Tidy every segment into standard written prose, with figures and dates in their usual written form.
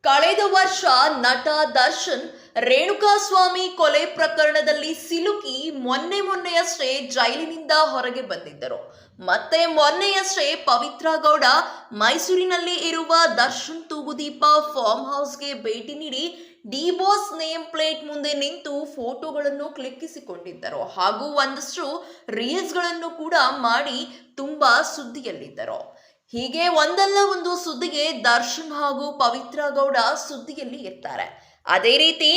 ಕಳೆದ ವರ್ಷ ನಟ ದರ್ಶನ್ ರೇಣುಕಾಸ್ವಾಮಿ ಕೊಲೆ ಪ್ರಕರಣದಲ್ಲಿ ಸಿಲುಕಿ ಮೊನ್ನೆಯಷ್ಟೇ ಜೈಲಿನಿಂದ ಹೊರಗೆ ಬಂದಿದ್ದರು. ಮತ್ತೆ ಮೊನ್ನೆಯಷ್ಟೇ ಪವಿತ್ರ ಗೌಡ ಮೈಸೂರಿನಲ್ಲಿ ಇರುವ ದರ್ಶನ್ ತೂಗುದೀಪ ಫಾರ್ಮ್ ಹೌಸ್ಗೆ ಭೇಟಿ ನೀಡಿ ಡಿ ಬಾಸ್ ನೇಮ್ ಪ್ಲೇಟ್ ಮುಂದೆ ನಿಂತು ಫೋಟೋಗಳನ್ನು ಕ್ಲಿಕ್ಕಿಸಿಕೊಂಡಿದ್ದರು ಹಾಗೂ ಒಂದಷ್ಟು ರೀಲ್ಸ್ಗಳನ್ನು ಕೂಡ ಮಾಡಿ ತುಂಬಾ ಸುದ್ದಿಯಲ್ಲಿದ್ದರು. ಹೀಗೆ ಒಂದಲ್ಲ ಒಂದು ಸುದ್ದಿಗೆ ದರ್ಶನ್ ಹಾಗೂ ಪವಿತ್ರ ಗೌಡ ಸುದ್ದಿಯಲ್ಲಿ ಇರ್ತಾರೆ. ಅದೇ ರೀತಿ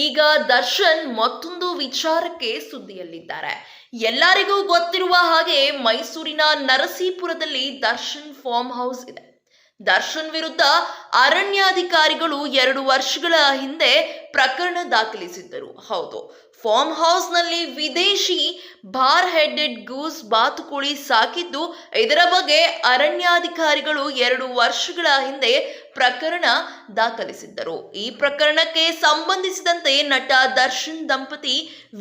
ಈಗ ದರ್ಶನ್ ಮತ್ತೊಂದು ವಿಚಾರಕ್ಕೆ ಸುದ್ದಿಯಲ್ಲಿದ್ದಾರೆ. ಎಲ್ಲರಿಗೂ ಗೊತ್ತಿರುವ ಹಾಗೆ ಮೈಸೂರಿನ ನರಸೀಪುರದಲ್ಲಿ ದರ್ಶನ್ ಫಾರ್ಮ್ ಹೌಸ್ ಇದೆ. ದರ್ಶನ್ ವಿರುದ್ಧ ಅರಣ್ಯಾಧಿಕಾರಿಗಳು 2 ವರ್ಷಗಳ ಹಿಂದೆ ಪ್ರಕರಣ ದಾಖಲಿಸಿದ್ದರು. ಹೌದು, ಫಾರ್ಮ್ ಹೌಸ್ ನಲ್ಲಿ ವಿದೇಶಿ ಬಾರ್ ಹೆಡೆಡ್ ಗೂಸ್ ಬಾತುಕೋಳಿ ಸಾಕಿದ್ದು, ಇದರ ಬಗ್ಗೆ ಅರಣ್ಯಾಧಿಕಾರಿಗಳು 2 ವರ್ಷಗಳ ಹಿಂದೆ ಪ್ರಕರಣ ದಾಖಲಿಸಿದ್ದರು. ಈ ಪ್ರಕರಣಕ್ಕೆ ಸಂಬಂಧಿಸಿದಂತೆ ನಟ ದರ್ಶನ್ ದಂಪತಿ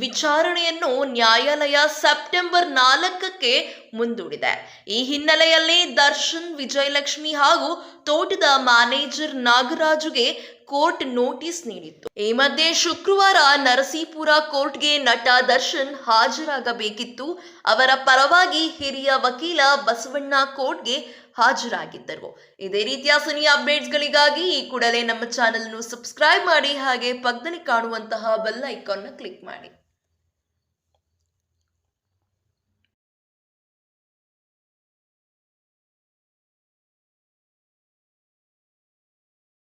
ವಿಚಾರಣೆಯನ್ನು ನ್ಯಾಯಾಲಯ ಸೆಪ್ಟೆಂಬರ್ 4ಕ್ಕೆ ಮುಂದೂಡಿದೆ. ಈ ಹಿನ್ನೆಲೆಯಲ್ಲಿ ದರ್ಶನ್, ವಿಜಯಲಕ್ಷ್ಮಿ ಹಾಗೂ ತೋಟದ ಮ್ಯಾನೇಜರ್ ನಾಗರಾಜುಗೆ ಕೋರ್ಟ್ ನೋಟಿಸ್ ನೀಡಿತ್ತು. ಈ ಮಧ್ಯೆ ಶುಕ್ರವಾರ ನರಸೀಪುರ ಕೋರ್ಟ್ಗೆ ನಟ ದರ್ಶನ್ ಹಾಜರಾಗಬೇಕಿತ್ತು. ಅವರ ಪರವಾಗಿ ಹಿರಿಯ ವಕೀಲ ಬಸವಣ್ಣ ಕೋರ್ಟ್ಗೆ ಹಾಜರಾಗಿದ್ದರು. ಇದೇ ರೀತಿಯ ಸಿನಿ ಅಪ್ಡೇಟ್ಸ್ಗಳಿಗಾಗಿ ಈ ಕೂಡಲೇ ನಮ್ಮ ಚಾನೆಲ್ ಅನ್ನು ಸಬ್ಸ್ಕ್ರೈಬ್ ಮಾಡಿ, ಹಾಗೆ ಪಕ್ಕದಲ್ಲಿ ಕಾಣುವಂತಹ ಬೆಲ್ ಐಕಾನ್ ಕ್ಲಿಕ್ ಮಾಡಿ.